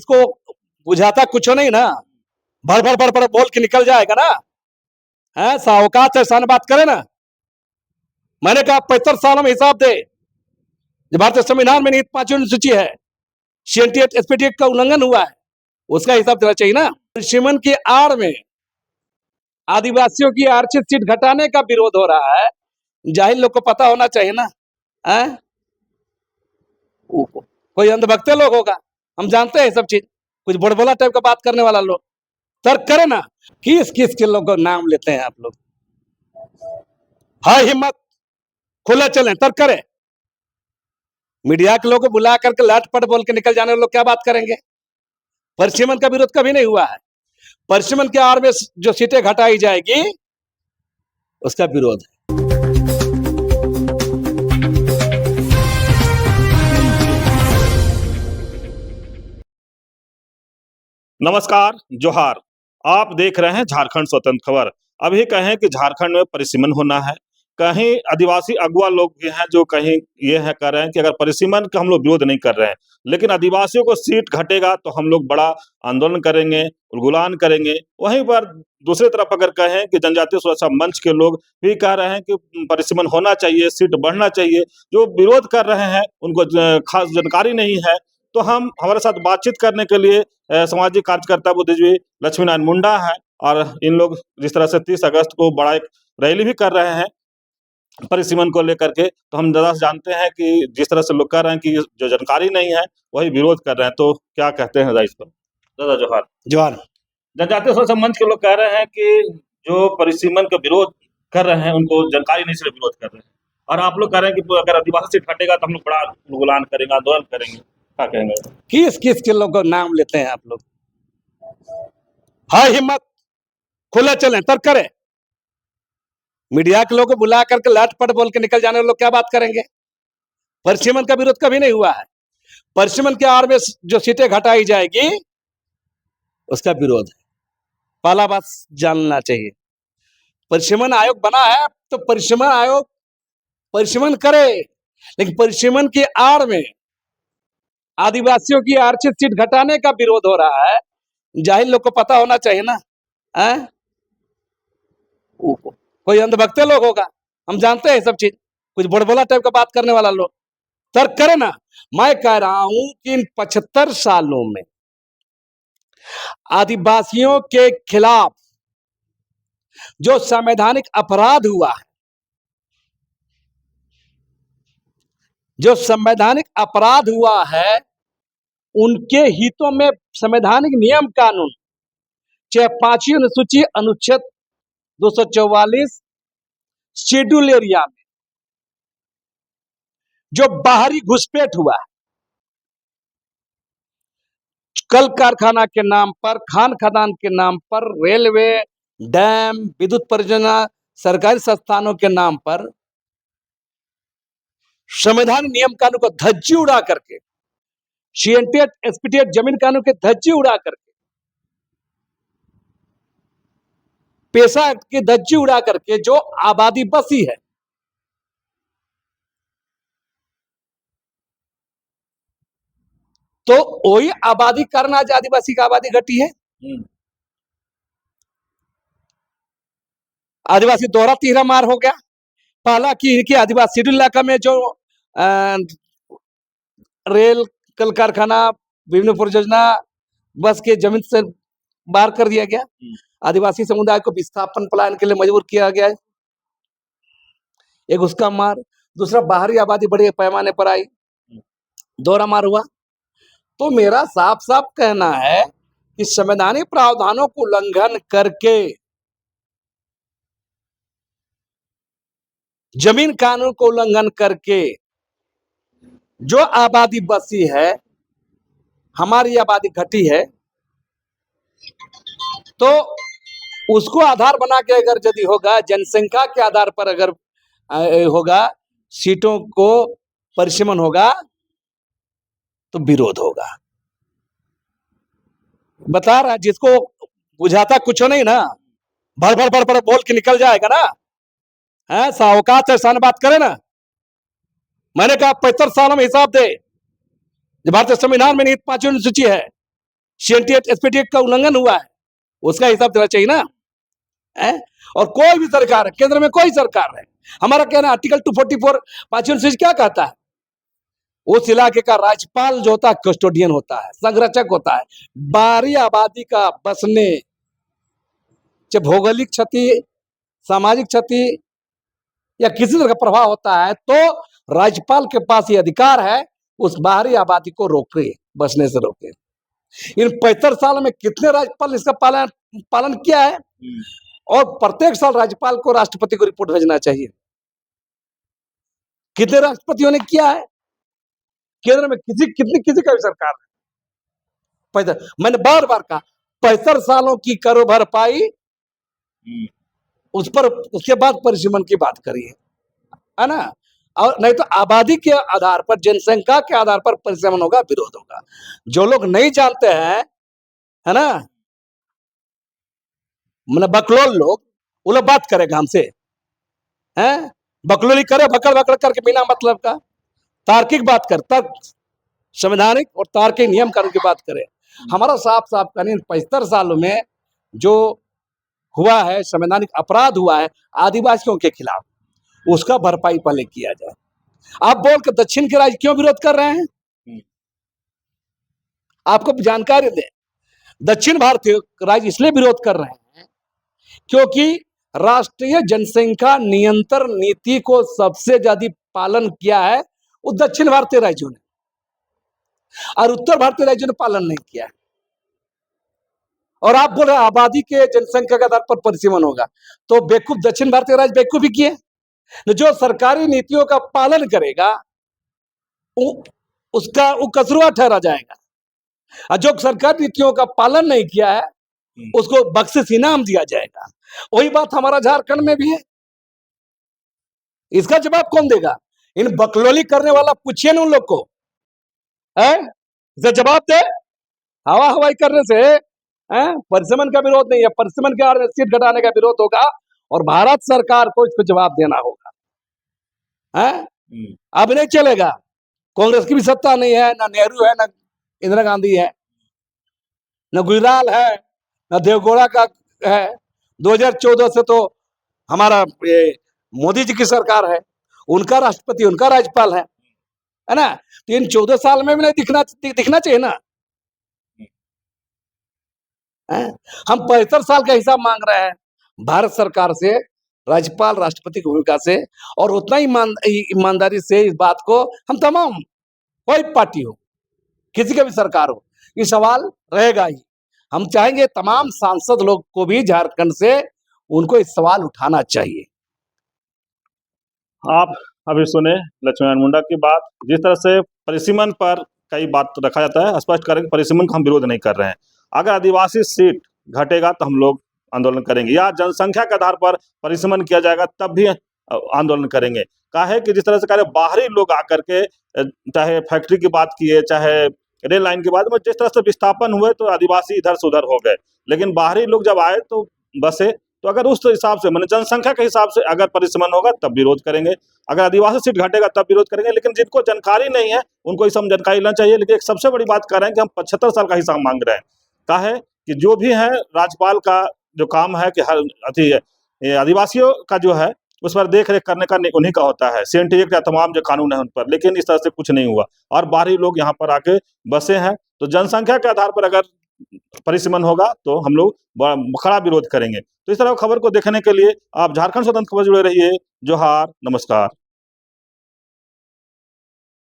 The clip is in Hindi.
इसको बुझाता कुछ नहीं ना, भर भर भर भर बोल के निकल जाएगा ना। है सावकाश से सान बात करे ना। मैंने कहा 75 सालों में हिसाब दे। जो भारतीय संविधान में निहित 5वीं अनुसूची है, सीएनटीएट एसपीटीएट का उल्लंघन हुआ है, उसका हिसाब देना चाहिए ना। परिसीमन की आड़ में आदिवासियों की आरक्षित सीट घटाने का विरोध हो रहा है, जाहिर लोग को पता होना चाहिए ना। है कोई अंधभक्ते लोग होगा, हम जानते हैं सब चीज, कुछ बड़बोला टाइप का बात करने वाला लोग। तर्क करे ना, किस किस के लोग नाम लेते हैं आप लोग। हाँ हिम्मत, खुले चलें, तर्क करे। मीडिया के लोगों को बुला करके लटपट बोल के निकल जाने वाले लोग क्या बात करेंगे। परिसीमन का विरोध कभी नहीं हुआ है। परिसीमन के आड़ में जो सीटें घटाई जाएगी उसका विरोध है। नमस्कार, जोहार। आप देख रहे हैं झारखंड स्वतंत्र खबर। अभी कहें कि झारखंड में परिसीमन होना है, कहीं आदिवासी अगुआ लोग भी हैं जो कहीं ये है कह रहे हैं कि अगर परिसीमन का हम लोग विरोध नहीं कर रहे हैं, लेकिन आदिवासियों को सीट घटेगा तो हम लोग बड़ा आंदोलन करेंगे, उलगुलान करेंगे। वहीं पर दूसरी तरफ अगर कहें कि जनजातीय सुरक्षा मंच के लोग भी कह रहे हैं कि परिसीमन होना चाहिए, सीट बढ़ना चाहिए। जो विरोध कर रहे हैं उनको खास जानकारी नहीं है। तो हम हमारे साथ बातचीत करने के लिए सामाजिक कार्यकर्ता बुद्धिजीवी लक्ष्मीनारायण मुंडा है, और इन लोग जिस तरह से 30 अगस्त को बड़ा एक रैली भी कर रहे हैं परिसीमन को लेकर के, तो हम दादा से जानते हैं कि जिस तरह से लोग कह रहे हैं कि जो जानकारी नहीं है वही विरोध कर रहे हैं, तो क्या कहते हैं दादा इस पर। दादा जोहार। जोहार। जनजातीय सुरक्षा मंच के लोग कह रहे हैं कि जो परिसीमन का विरोध कर रहे हैं उनको जानकारी नहीं, इसलिए विरोध कर रहे हैं, और आप लोग कह रहे हैं कि अगर आदिवासी सीट हटेगा तो हम लोग बड़ा उलगुलान करेंगे, आंदोलन करेंगे। क्या कहेंगे। किस किस के लोग नाम लेते हैं आप लोग। हाँ हिम्मत, खुले चलें, तर्क करे। मीडिया के लोगों को बुला करके लटपट बोल के निकल जाने वाले लोग क्या बात करेंगे। परिसीमन का विरोध कभी नहीं हुआ है। परिसीमन के आड़ में जो सीटें घटाई जाएगी उसका विरोध है। पहला बात जानना चाहिए। परिसीमन आयोग बना है तो परिसीमन आयोग परिसीमन करे, लेकिन परिसीमन की आड़ में आदिवासियों की आरक्षित सीट घटाने का विरोध हो रहा है, जाहिर लोग को पता होना चाहिए ना। है कोई अंधभक्ते लोग होगा, हम जानते हैं सब चीज, कुछ बड़बोला टाइप का बात करने वाला लोग। तर्क करे ना। मैं कह रहा हूं कि इन 75 सालों में आदिवासियों के खिलाफ जो संवैधानिक अपराध हुआ है, जो संवैधानिक अपराध हुआ है, उनके हितों में संवैधानिक नियम कानून, चाहे 5वीं अनुसूची अनुच्छेद 244 शेड्यूल एरिया में जो बाहरी घुसपैठ हुआ है, कल कारखाना के नाम पर, खान खदान के नाम पर, रेलवे, डैम, विद्युत परियोजना, सरकारी संस्थानों के नाम पर संवैधानिक नियम कानून को धज्जी उड़ा करके, सीएनटीएट एसपीटीएट जमीन कानून के धज्जी उड़ा करके, पेशा एक्ट की धज्जी उड़ा करके जो आबादी बसी है, तो वही आबादी कारण आज आदिवासी की आबादी घटी है। आदिवासी दोहरा तीहरा मार हो गया। पहला कि आदिवासी शेड्यूल इलाका में जो रेल, कल कारखाना, विभिन्न परियोजना, बस के जमीन से बाहर कर दिया गया। आदिवासी समुदाय को विस्थापन पलायन के लिए मजबूर किया गया है। एक उसका मार, दूसरा बाहरी आबादी बड़े पैमाने पर आई, दोहरा मार हुआ। तो मेरा साफ साफ कहना है कि संवैधानिक प्रावधानों को उल्लंघन करके, जमीन कानून को उल्लंघन करके जो आबादी बसी है, हमारी आबादी घटी है, तो उसको आधार बना के अगर यदि होगा, जनसंख्या के आधार पर अगर होगा, सीटों को परिसीमन होगा तो विरोध होगा। बता रहा, जिसको बुझाता कुछ नहीं ना, भर भर भर भर बोल के निकल जाएगा ना। है सावकाश से सान बात करे ना। मैंने कहा 75 सालों में हिसाब दे। जो भारतीय संविधान में निहित 5वीं अनुसूची है, CNT एक्ट, SP एक्ट का उल्लंघन हुआ है, उसका हिसाब देना चाहिए ना। और कोई भी सरकार है, केंद्र में कोई सरकार है, हमारा कहना आर्टिकल 244 पांचवी अनुसूची क्या कहता है, उस इलाके का राज्यपाल जो होता है कस्टोडियन होता है, संरक्षक होता है। बाहरी आबादी का बसने, चाहे भौगोलिक क्षति, सामाजिक क्षति या किसी तरह का प्रभाव होता है, तो राज्यपाल के पास ये अधिकार है उस बाहरी आबादी को रोके, बसने से रोके। इन 75 साल में कितने राज्यपाल इसका पालन किया है, और प्रत्येक साल राज्यपाल को राष्ट्रपति को रिपोर्ट भेजना चाहिए। कितने राष्ट्रपतियों ने किया है केंद्र में, किसी का भी सरकार है। मैंने बार बार कहा 75 सालों की करो भरपाई, उस पर उसके बाद परिसीमन की बात करिए, है ना। और नहीं तो आबादी के आधार पर, जनसंख्या के आधार पर परिसीमन होगा, विरोध होगा। जो लोग नहीं जानते हैं, है ना, मतलब बकलोल लोग, वो लोग बात करेगा हमसे, हैं, बकलोली करे भकड़ भकड़ करके बिना मतलब का। तार्किक बात कर, तर्क, संवैधानिक और तार्किक नियम कानून की बात करें। हमारा साफ साफ कानून 75 सालों में जो हुआ है, संवैधानिक अपराध हुआ है आदिवासियों के खिलाफ, उसका भरपाई पहले किया जाए। आप बोल के दक्षिण के राज्य क्यों विरोध कर रहे हैं, आपको जानकारी दे। दक्षिण भारतीय राज्य इसलिए विरोध कर रहे हैं क्योंकि राष्ट्रीय जनसंख्या नियंत्रण नीति को सबसे ज्यादा पालन किया है वो दक्षिण भारतीय राज्यों ने, और उत्तर भारतीय राज्यों ने पालन नहीं किया है। और आप बोल रहे हैं आबादी के जनसंख्या के आधार पर परिसीमन होगा, तो बेवकूफ दक्षिण भारतीय राज्य बेवकूफी किए। जो सरकारी नीतियों का पालन करेगा उसका वो कसरुआ ठहरा जाएगा, और जो सरकारी नीतियों का पालन नहीं किया है उसको बख्शिश इनाम दिया जाएगा। वही बात हमारा झारखंड में भी है। इसका जवाब कौन देगा? इन बकलोली करने वाला पूछिए ना उन लोग को, है इसे जवाब दे। हवा हवाई करने से परिसीमन का विरोध नहीं है, परिसीमन के आड़ में सीट घटाने का विरोध होगा, और भारत सरकार को इसको जवाब देना होगा। अब नहीं चलेगा, कांग्रेस की भी सत्ता नहीं है, ना नेहरू है, ना इंदिरा गांधी है, न गुजराल है, न देवगौड़ा का है। 2014 से तो हमारा मोदी जी की सरकार है, उनका राष्ट्रपति, उनका राज्यपाल है ना। तो इन 14 साल में भी नहीं दिखना चाहिए ना। हम 75 साल का हिसाब मांग रहे हैं भारत सरकार से, राज्यपाल राष्ट्रपति की भूमिका से, और उतना ही ईमानदारी से इस बात को हम तमाम, कोई पार्टी हो, किसी का भी सरकार हो, ये सवाल रहेगा ही। हम चाहेंगे तमाम सांसद लोग को भी झारखंड से उनको इस सवाल उठाना चाहिए। आप अभी सुने लक्ष्मीनारायण मुंडा की बात। जिस तरह से परिसीमन पर कई बात रखा जाता है, स्पष्ट करें कि परिसीमन का हम विरोध नहीं कर रहे हैं। अगर आदिवासी सीट घटेगा तो हम लोग आंदोलन करेंगे, या जनसंख्या के आधार पर परिसीमन किया जाएगा तब भी आंदोलन करेंगे। काहे कि जिस तरह से बाहरी लोग आकर के, चाहे फैक्ट्री की बात किए, चाहे रेल लाइन की बात में, जिस तरह से विस्थापन हुए तो आदिवासी इधर से उधर हो गए, लेकिन बाहरी लोग जब आए तो बसे। तो अगर उस हिसाब से, मैंने जनसंख्या के हिसाब से अगर परिसीमन होगा तब विरोध करेंगे, अगर आदिवासी सीट घटेगा तब विरोध करेंगे। लेकिन जिनको जानकारी नहीं है उनको इस जानकारी लेना चाहिए। लेकिन एक सबसे बड़ी बात कर रहे हैं कि हम 75 साल का हिसाब मांग रहे हैं। कहा है कि जो भी है राज्यपाल का जो काम है कि हर आदिवासियों का जो है उस पर देख रेख करने का उन्हीं का होता है, CNT एक्ट या तमाम जो कानून है उन पर। लेकिन इस तरह से कुछ नहीं हुआ और बाहरी लोग यहाँ पर आके बसे हैं। तो जनसंख्या के आधार पर अगर परिसीमन होगा तो हम लोग खड़ा विरोध करेंगे। तो इस तरह खबर को देखने के लिए आप झारखंड स्वतंत्र खबर जुड़े रहिए। जोहार, नमस्कार।